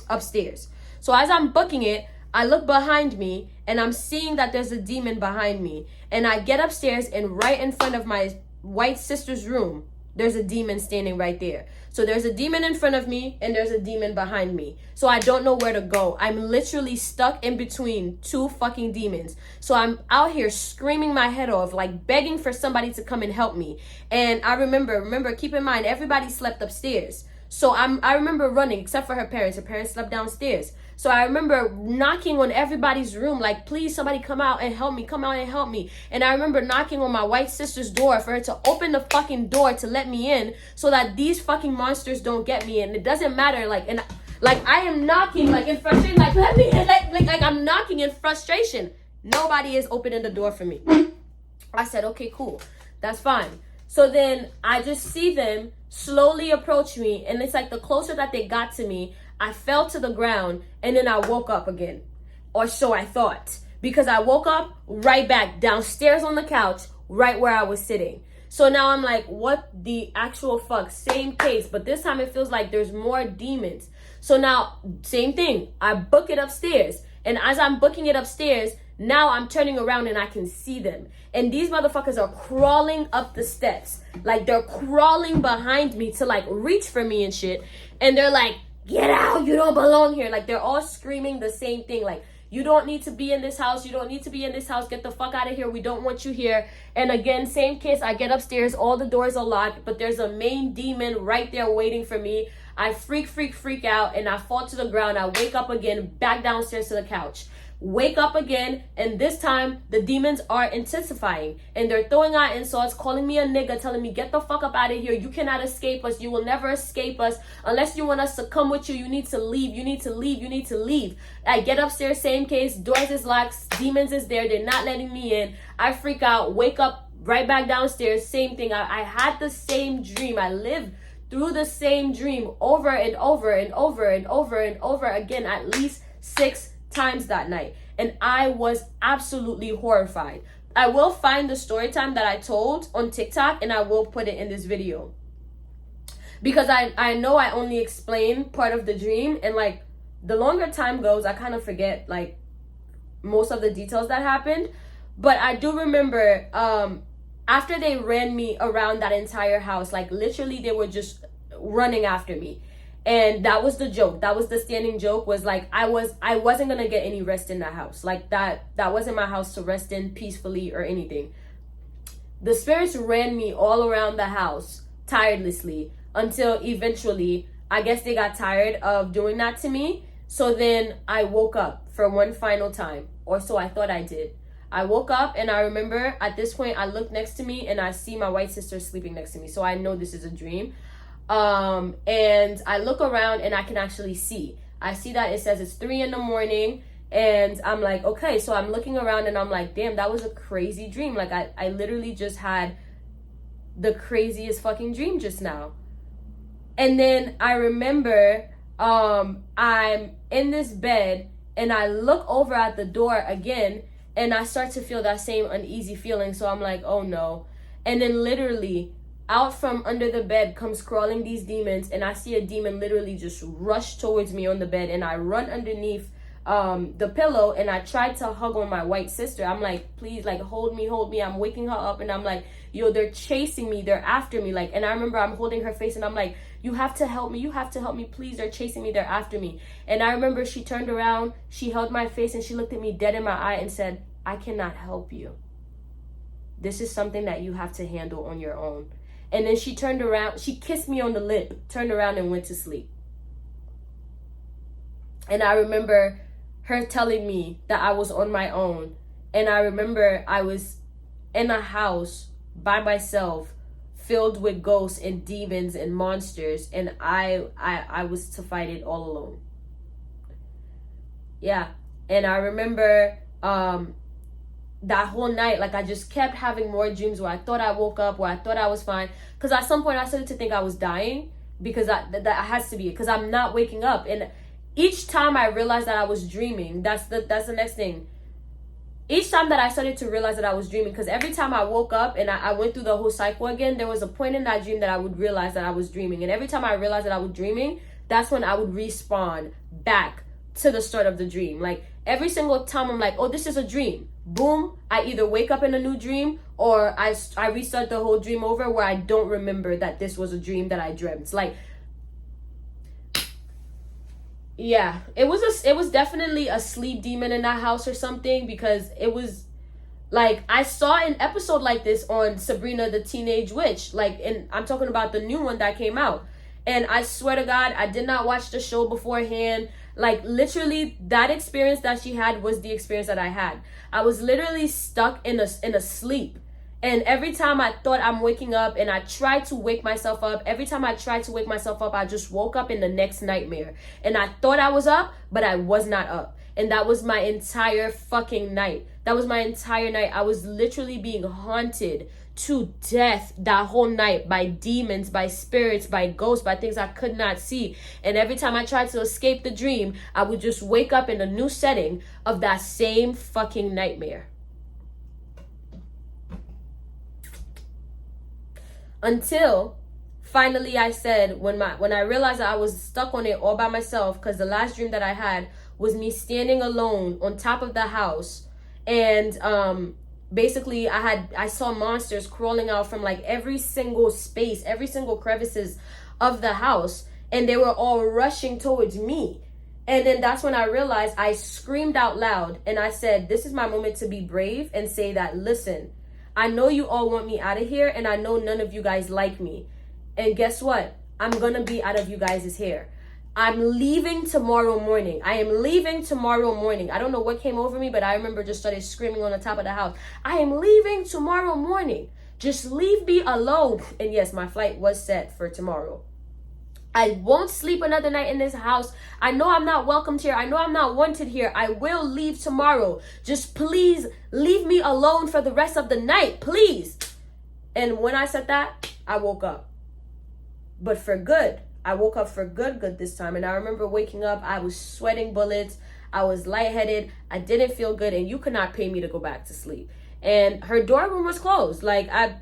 upstairs. So as I'm booking it, I look behind me and I'm seeing that there's a demon behind me. And I get upstairs, and right in front of my white sister's room, there's a demon standing right there. So there's a demon in front of me and there's a demon behind me. So I don't know where to go. I'm literally stuck in between two fucking demons. So I'm out here screaming my head off, like begging for somebody to come and help me. And I remember, keep in mind, everybody slept upstairs. So I remember running, except for her parents. Her parents slept downstairs. So I remember knocking on everybody's room, like, please, somebody come out and help me, come out and help me. And I remember knocking on my white sister's door for her to open the fucking door to let me in so that these fucking monsters don't get me in. It doesn't matter, like, and like I am knocking, like, in frustration, like, let me in, like I'm knocking in frustration. Nobody is opening the door for me. I said, okay, cool, that's fine. So then I just see them slowly approach me, and it's like the closer that they got to me, I fell to the ground, and then I woke up again. Or so I thought. Because I woke up right back downstairs on the couch, right where I was sitting. So now I'm like, what the actual fuck? Same case, but this time it feels like there's more demons. So now, same thing. I book it upstairs. And as I'm booking it upstairs, now I'm turning around and I can see them. And these motherfuckers are crawling up the steps. Like, they're crawling behind me to, like, reach for me and shit. And they're like, get out, you don't belong here. Like, they're all screaming the same thing. Like, you don't need to be in this house. You don't need to be in this house. Get the fuck out of here. We don't want you here. And again, same case. I get upstairs. All the doors are locked. But there's a main demon right there waiting for me. I freak out. And I fall to the ground. I wake up again, back downstairs to the couch. Wake up again, and this time the demons are intensifying, and they're throwing out insults, calling me a nigga, telling me, get the fuck up out of here. You cannot escape us. You will never escape us. Unless you want us to come with you, you need to leave. You need to leave. You need to leave. I get upstairs, same case. Doors is locked. Demons is there. They're not letting me in. I freak out. Wake up right back downstairs. Same thing. I had the same dream. I lived through the same dream over and over and over and over and over again, at least 6 times that night, and I was absolutely horrified. I will find the story time that I told on TikTok, and I will put it in this video, because I know I only explained part of the dream, and like the longer time goes, I kind of forget like most of the details that happened. But I do remember after they ran me around that entire house, like literally they were just running after me. And that was the joke. That was the standing joke, was like I wasn't gonna get any rest in that house. Like that wasn't my house to rest in peacefully or anything. The spirits ran me all around the house tirelessly until eventually I guess they got tired of doing that to me. So then I woke up for one final time, or so I thought I did. I woke up, and I remember at this point I looked next to me and I see my white sister sleeping next to me. So I know this is a dream. And I look around and I can actually see. I see that it says it's 3 a.m, and I'm like, okay. So I'm looking around and I'm like, damn, that was a crazy dream. Like I literally just had the craziest fucking dream just now. And then I remember I'm in this bed and I look over at the door again, and I start to feel that same uneasy feeling. So I'm like, oh no. And then literally out from under the bed comes crawling these demons, and I see a demon literally just rush towards me on the bed, and I run underneath the pillow, and I tried to hug on my white sister. I'm like, please, like, hold me. I'm waking her up, and I'm like, yo, they're chasing me, they're after me, like, and I remember I'm holding her face, and I'm like, you have to help me, please, they're chasing me, they're after me. And I remember she turned around, she held my face, and she looked at me dead in my eye and said, I cannot help you. This is something that you have to handle on your own. And then she turned around, she kissed me on the lip, turned around and went to sleep. And I remember her telling me that I was on my own. And I remember I was in a house by myself, filled with ghosts and demons and monsters, and I was to fight it all alone. Yeah. And I remember that whole night, like, I just kept having more dreams where I thought I woke up, where I thought I was fine. Because at some point I started to think I was dying, because that has to be it, because I'm not waking up. And each time I realized that I was dreaming, that's the next thing. Each time that I started to realize that I was dreaming, because every time I woke up and I went through the whole cycle again, there was a point in that dream that I would realize that I was dreaming. And every time I realized that I was dreaming, that's when I would respawn back to the start of the dream. Like, every single time I'm like, oh, this is a dream. Boom, I either wake up in a new dream, or I restart the whole dream over, where I don't remember that this was a dream that I dreamt. Like, yeah, it was definitely a sleep demon in that house or something, because it was like, I saw an episode like this on Sabrina the Teenage Witch, like, and I'm talking about the new one that came out. And I swear to God, I did not watch the show beforehand. Like, literally, that experience that she had was the experience that I had. I was literally stuck in a sleep. And every time I thought I'm waking up and I tried to wake myself up, every time I tried to wake myself up, I just woke up in the next nightmare. And I thought I was up, but I was not up. And that was my entire fucking night. That was my entire night. I was literally being haunted to death that whole night by demons, by spirits, by ghosts, by things I could not see. And every time I tried to escape the dream, I would just wake up in a new setting of that same fucking nightmare. Until finally I said, when I realized that I was stuck on it all by myself, because the last dream that I had was me standing alone on top of the house, and basically I saw monsters crawling out from like every single space, every single crevices of the house, and they were all rushing towards me. And then that's when I realized, I screamed out loud and I said, this is my moment to be brave and say that, listen, I know you all want me out of here, and I know none of you guys like me. And guess what? I'm gonna be out of you guys' hair. I'm leaving tomorrow morning. I am leaving tomorrow morning. I don't know what came over me, but I remember just started screaming on the top of the house, I am leaving tomorrow morning. Just leave me alone. And yes, my flight was set for tomorrow. I won't sleep another night in this house. I know I'm not welcomed here. I know I'm not wanted here. I will leave tomorrow. Just please leave me alone for the rest of the night, please. And when I said that, I woke up. But for good. I woke up for good this time. And I remember waking up, I was sweating bullets. I was lightheaded. I didn't feel good. And you could not pay me to go back to sleep. And her dorm room was closed. Like, I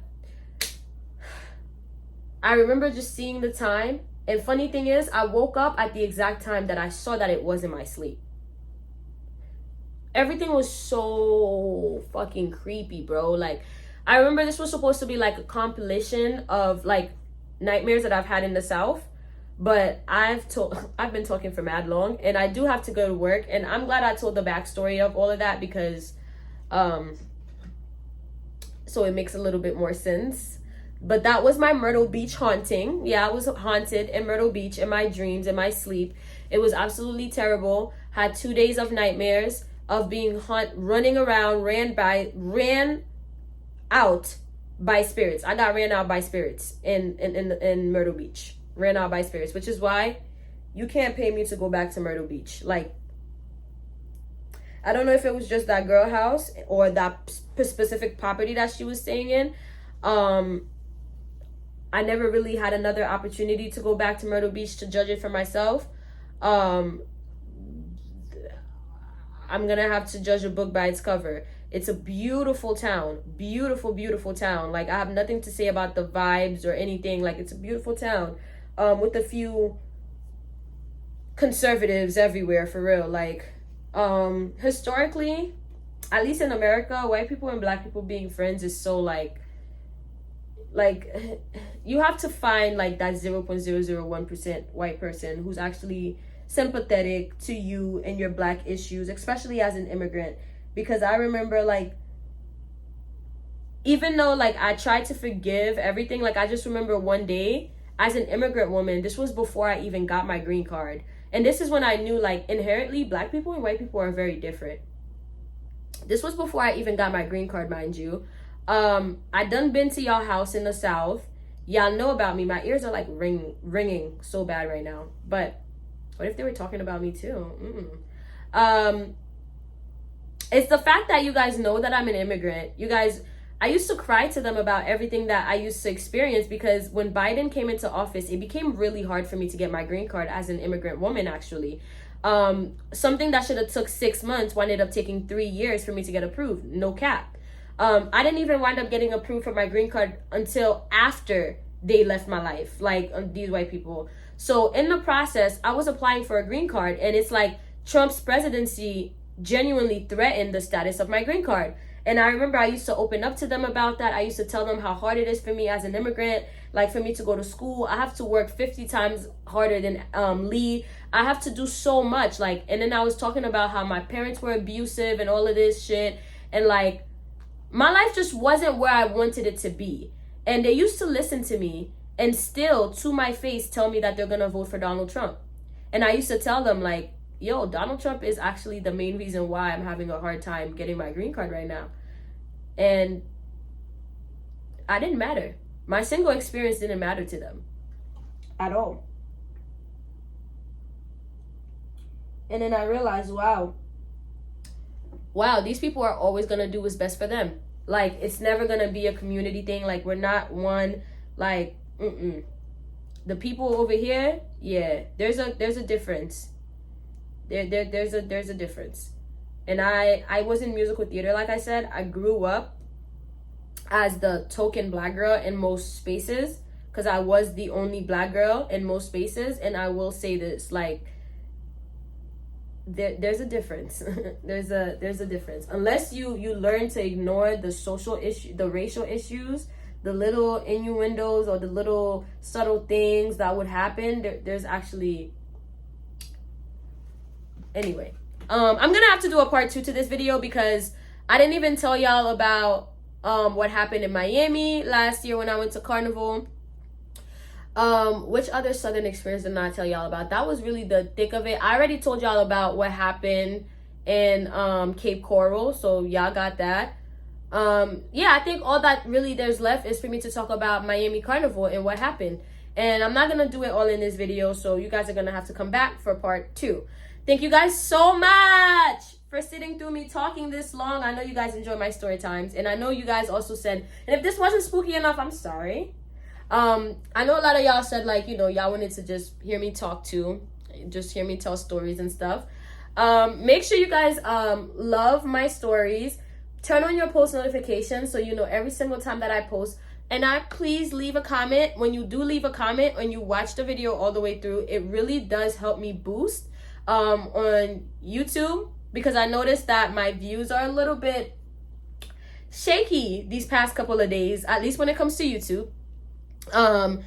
remember just seeing the time. And funny thing is, I woke up at the exact time that I saw that it was in my sleep. Everything was so fucking creepy, bro. Like, I remember this was supposed to be like a compilation of like nightmares that I've had in the South. But I've been talking for mad long, and I do have to go to work. And I'm glad I told the backstory of all of that, because so it makes a little bit more sense. But that was my Myrtle Beach haunting. Yeah, I was haunted in Myrtle Beach in my dreams, in my sleep. It was absolutely terrible. Had 2 days of nightmares of being running around, ran out by spirits. I got ran out by spirits in Myrtle Beach. Ran out by spirits, which is why you can't pay me to go back to Myrtle Beach. Like, I don't know if it was just that girl house or that specific property that she was staying in. I never really had another opportunity to go back to Myrtle Beach to judge it for myself. I'm gonna have to judge a book by its cover. It's a beautiful town. Beautiful, beautiful town. Like, I have nothing to say about the vibes or anything. Like, it's a beautiful town with a few conservatives everywhere, for real. Like, historically, at least in America, white people and black people being friends is so, like you have to find, like, that 0.001% white person who's actually sympathetic to you and your black issues, especially as an immigrant. Because I remember, like, even though, like, I tried to forgive everything, like, I just remember one day as an immigrant woman, this was before I even got my green card. And this is when I knew, like, inherently black people and white people are very different. This was before I even got my green card, mind you. I done been to y'all house in the South. Y'all know about me. My ears are, like, ringing so bad right now. But what if they were talking about me too? It's the fact that you guys know that I'm an immigrant. You guys, I used to cry to them about everything that I used to experience, because when Biden came into office, it became really hard for me to get my green card as an immigrant woman, actually. Something that should have took 6 months ended up taking 3 years for me to get approved. No cap. I didn't even wind up getting approved for my green card until after they left my life, like, these white people. So in the process, I was applying for a green card, and it's like Trump's presidency genuinely threatened the status of my green card. And I remember I used to open up to them about that. I used to tell them how hard it is for me as an immigrant. Like, for me to go to school, I have to work 50 times harder than Lee. I have to do so much. Like, and then I was talking about how my parents were abusive and all of this shit. And, like, my life just wasn't where I wanted it to be. And they used to listen to me and still, to my face, tell me that they're going to vote for Donald Trump. And I used to tell them, like, yo, Donald Trump is actually the main reason why I'm having a hard time getting my green card right now. And I didn't matter. My single experience didn't matter to them at all. And then I realized, wow, these people are always going to do what's best for them. Like, it's never going to be a community thing. Like, we're not one, like, The people over here, yeah, there's a difference. There's a difference. And I was in musical theater, like I said. I grew up as the token black girl in most spaces, because I was the only black girl in most spaces. And I will say this, like, there's a difference. there's a difference. Unless you learn to ignore the social issue, the racial issues, the little innuendos or the little subtle things that would happen, there's actually... Anyway, I'm gonna have to do a part 2 to this video, because I didn't even tell y'all about what happened in Miami last year when I went to Carnival. Which other Southern experience did I tell y'all about? That was really the thick of it. I already told y'all about what happened in Cape Coral, so y'all got that. Yeah, I think all that really there's left is for me to talk about Miami Carnival and what happened. And I'm not gonna do it all in this video, so you guys are gonna have to come back for part 2. Thank you guys so much for sitting through me talking this long. I know you guys enjoy my story times, and I know you guys also said, and if this wasn't spooky enough, I'm sorry. I know a lot of y'all said, like, you know, y'all wanted to just hear me talk too, just hear me tell stories and stuff. Make sure you guys love my stories. Turn on your post notifications so you know every single time that I post. And please leave a comment. When you do leave a comment, when you watch the video all the way through, it really does help me boost on YouTube, because I noticed that my views are a little bit shaky these past couple of days, at least when it comes to YouTube. And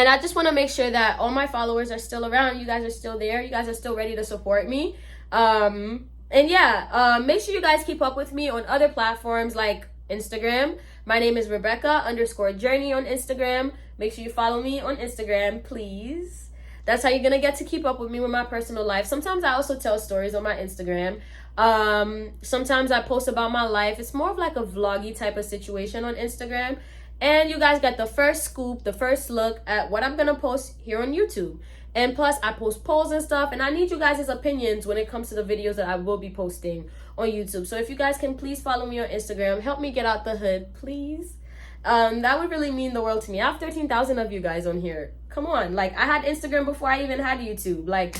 I just want to make sure that all my followers are still around. You guys are still there. You guys are still ready to support me. And yeah, make sure you guys keep up with me on other platforms like Instagram. My name is Rebecca_Journey on Instagram. Make sure you follow me on Instagram, please. That's how you're gonna get to keep up with me with my personal life. Sometimes I also tell stories on my Instagram. Sometimes I post about my life. It's more of like a vloggy type of situation on Instagram. And you guys get the first scoop, the first look at what I'm gonna post here on YouTube. And plus, I post polls and stuff, and I need you guys' opinions when it comes to the videos that I will be posting on YouTube. So if you guys can please follow me on Instagram, help me get out the hood, please. That would really mean the world to me. I have 13,000 of you guys on here. Come on, like, I had Instagram before I even had YouTube. Like,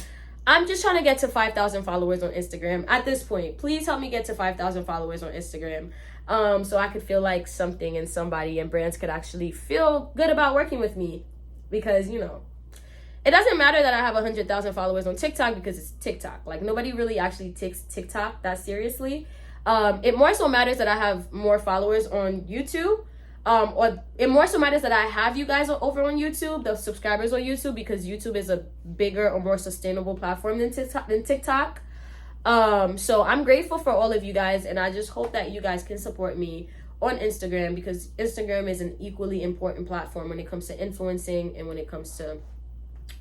I'm just trying to get to 5,000 followers on Instagram at this point. Please help me get to 5,000 followers on Instagram, so I could feel like something and somebody and brands could actually feel good about working with me. Because, you know, it doesn't matter that I have 100,000 followers on TikTok because it's TikTok. Like, nobody really actually takes TikTok that seriously. It more so matters that I have more followers on YouTube. Or it more so matters that I have you guys over on YouTube, the subscribers on YouTube, because YouTube is a bigger or more sustainable platform than TikTok. So I'm grateful for all of you guys, and I just hope that you guys can support me on Instagram, because Instagram is an equally important platform when it comes to influencing and when it comes to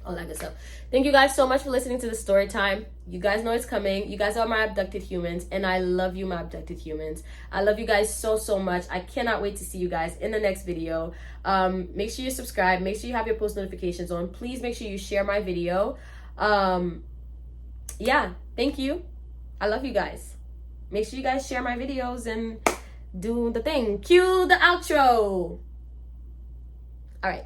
all that good stuff. Thank you guys so much for listening to the story time. You guys know it's coming. You guys are my abducted humans, and I love you, my abducted humans. I love you guys so, so much. I cannot wait to see you guys in the next video. Make sure you subscribe. Make sure you have your post notifications on. Please make sure you share my video. Yeah, thank you. I love you guys. Make sure you guys share my videos and do the thing. Cue the outro. All right.